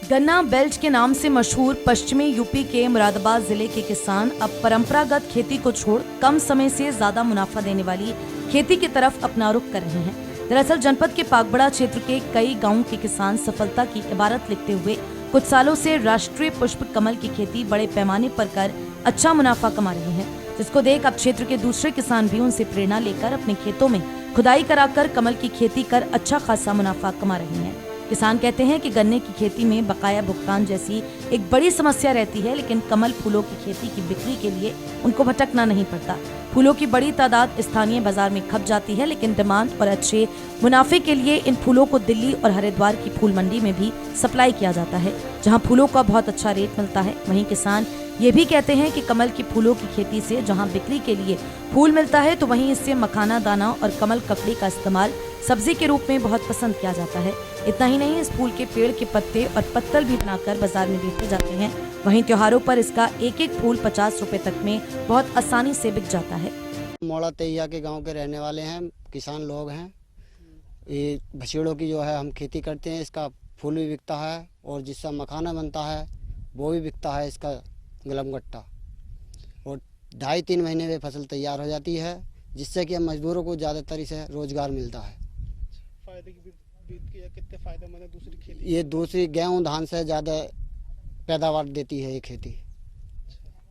गन्ना बेल्ट के नाम से मशहूर पश्चिमी यूपी के मुरादाबाद जिले के किसान अब परंपरागत खेती को छोड़ कम समय से ज्यादा मुनाफा देने वाली खेती की तरफ अपना रुख कर रहे हैं। दरअसल जनपद के पागबड़ा क्षेत्र के कई गांवों के किसान सफलता की इबारत लिखते हुए कुछ सालों से राष्ट्रीय पुष्प कमल की खेती बड़े पैमाने पर कर अच्छा मुनाफा कमा रहे हैं, जिसको देख अब क्षेत्र के दूसरे किसान भी उनसे प्रेरणा लेकर अपने खेतों में खुदाई कराकर कमल की खेती कर अच्छा खासा मुनाफा कमा रहे हैं। किसान कहते हैं कि गन्ने की खेती में बकाया भुगतान जैसी एक बड़ी समस्या रहती है, लेकिन कमल फूलों की खेती की बिक्री के लिए उनको भटकना नहीं पड़ता। फूलों की बड़ी तादाद स्थानीय बाजार में खप जाती है, लेकिन डिमांड और अच्छे मुनाफे के लिए इन फूलों को दिल्ली और हरिद्वार की फूल मंडी में भी सप्लाई किया जाता है, जहां फूलों का बहुत अच्छा रेट मिलता है। वहीं किसान ये भी कहते हैं कि कमल की फूलों की खेती से जहां बिक्री के लिए फूल मिलता है, तो वहीं इससे मखाना दाना और कमल ककड़ी का इस्तेमाल सब्जी के रूप में बहुत पसंद किया जाता है। इतना ही नहीं, इस फूल के पेड़ के पत्ते और पत्तल भी बनाकर बाजार में बेचे जाते हैं। वहीं त्योहारों पर इसका एक एक फूल 50 रुपए तक में बहुत आसानी से बिक जाता है। मोड़ा तेया के गांव के रहने वाले हैं, किसान लोग हैं। ये भसीड़ों की जो है हम खेती करते हैं, इसका फूल भी बिकता है और जिसका मखाना बनता है वो भी बिकता है, इसका गलमगट्टा। और 2.5-3 महीने में फसल तैयार हो जाती है, जिससे कि हम मजदूरों को ज़्यादातर इसे रोजगार मिलता है। फायदे की कितने फायदेमंद है दूसरी खेती? ये दूसरी गेहूँ धान से ज़्यादा पैदावार देती है ये खेती।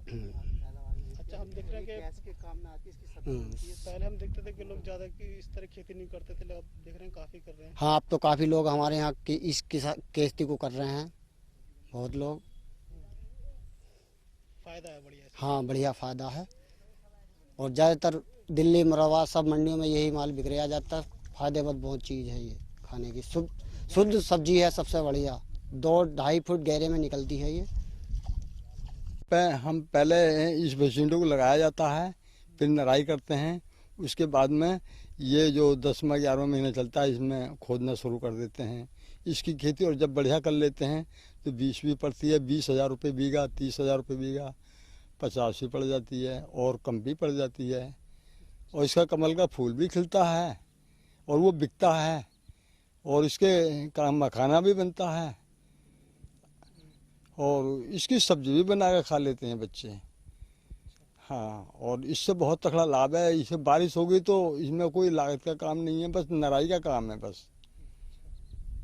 अच्छा, हम देख रहे हैं कि गैस के काम में आती है इसकी सब्सिडी। पहले हम देखते थे कि लोग ज़्यादा इस तरह खेती नहीं करते थे, अब देख रहे हैं काफ़ी कर रहे हैं। हाँ, अब तो काफ़ी लोग हमारे यहाँ की इस खेती को कर रहे हैं, बहुत लोग। फायदा है बढ़िया। हाँ, बढ़िया फ़ायदा है और ज़्यादातर दिल्ली मुरादाबाद सब मंडियों में यही माल बिक जाता है। फ़ायदेमंद बहुत चीज़ है ये, खाने की शुद्ध सब्जी है, सबसे बढ़िया। 2-2.5 फुट गहरे में निकलती है ये। हम पहले इस भसीड़ों को लगाया जाता है, फिर नराई करते हैं। उसके बाद में ये जो 10वां 11वां महीना चलता है, इसमें खोदना शुरू कर देते हैं इसकी खेती। और जब बढ़िया कर लेते हैं तो 20 भी पड़ती है, 20,000 रुपये बीघा, 30,000 रुपये बीघा, 50 भी पड़ जाती है और कम भी पड़ जाती है। और इसका कमल का फूल भी खिलता है और वो बिकता है और इसके का मखाना भी बनता है और इसकी सब्जी भी बना कर खा लेते हैं बच्चे। हाँ, और इससे बहुत तगड़ा लाभ है। इसे बारिश होगी तो इसमें कोई लागत का काम नहीं है, बस नराई का काम है बस।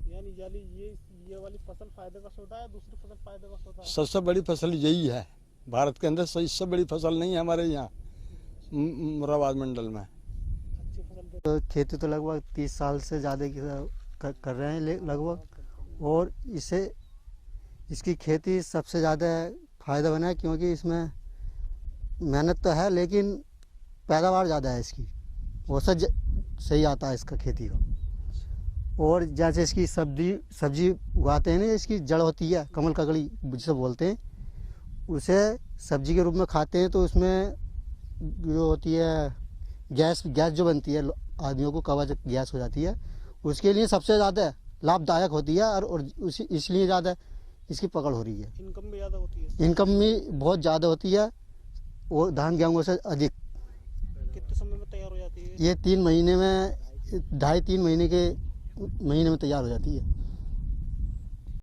यानी ये वाली फसल फायदे का सौदा है, दूसरी फसल फायदे का सौदा है। सबसे बड़ी फसल यही है भारत के अंदर, इससे बड़ी फसल नहीं है हमारे यहाँ मुरादाबाद मंडल में। तो खेती तो लगभग 30 साल से ज़्यादा कर रहे हैं लगभग, और इसकी खेती सबसे ज़्यादा फ़ायदा बना है, क्योंकि इसमें मेहनत तो है लेकिन पैदावार ज़्यादा है इसकी, औसत सही आता है इसका खेती का। और जैसे इसकी सब्जी उगाते हैं ना, इसकी जड़ होती है कमल ककड़ी जिसे बोलते हैं, उसे सब्जी के रूप में खाते हैं, तो उसमें जो होती है गैस जो बनती है, आदमियों को कवच गैस हो जाती है, उसके लिए सबसे ज़्यादा लाभदायक होती है और इसलिए ज़्यादा इसकी पकड़ हो रही है। इनकम भी ज़्यादा होती है। इनकम भी बहुत ज़्यादा होती है और धान गेहूँ से अधिक। कितने समय में तैयार हो जाती है? ये 3 महीने में 2.5-3 महीने में तैयार हो जाती है।